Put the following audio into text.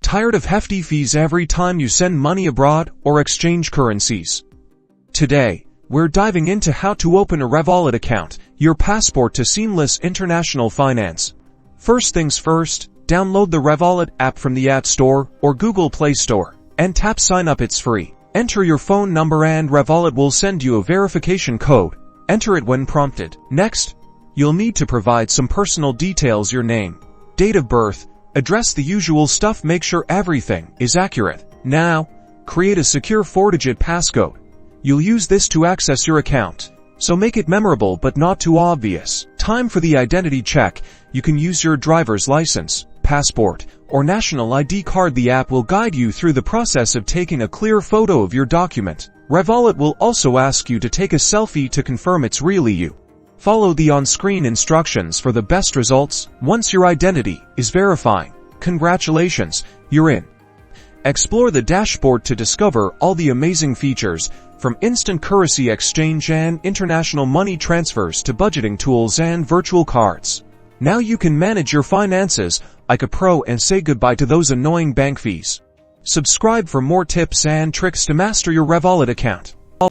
Tired of hefty fees every time you send money abroad or exchange currencies? Today, we're diving into how to open a Revolut account, your passport to seamless international finance. First things first, download the Revolut app from the App Store or Google Play Store and tap Sign Up. It's free. Enter your phone number and Revolut will send you a verification code. Enter it when prompted. Next, you'll need to provide some personal details: your name, date of birth, address, the usual stuff. Make sure everything is accurate. Now, create a secure 4-digit passcode. You'll use this to access your account, so make it memorable but not too obvious. Time for the identity check. You can use your driver's license, passport, or national ID card. The app will guide you through the process of taking a clear photo of your document. Revolut will also ask you to take a selfie to confirm it's really you. Follow the on-screen instructions for the best results. Once your identity is verified, congratulations, you're in. Explore the dashboard to discover all the amazing features, from instant currency exchange and international money transfers to budgeting tools and virtual cards. Now you can manage your finances like a pro and say goodbye to those annoying bank fees. Subscribe for more tips and tricks to master your Revolut account.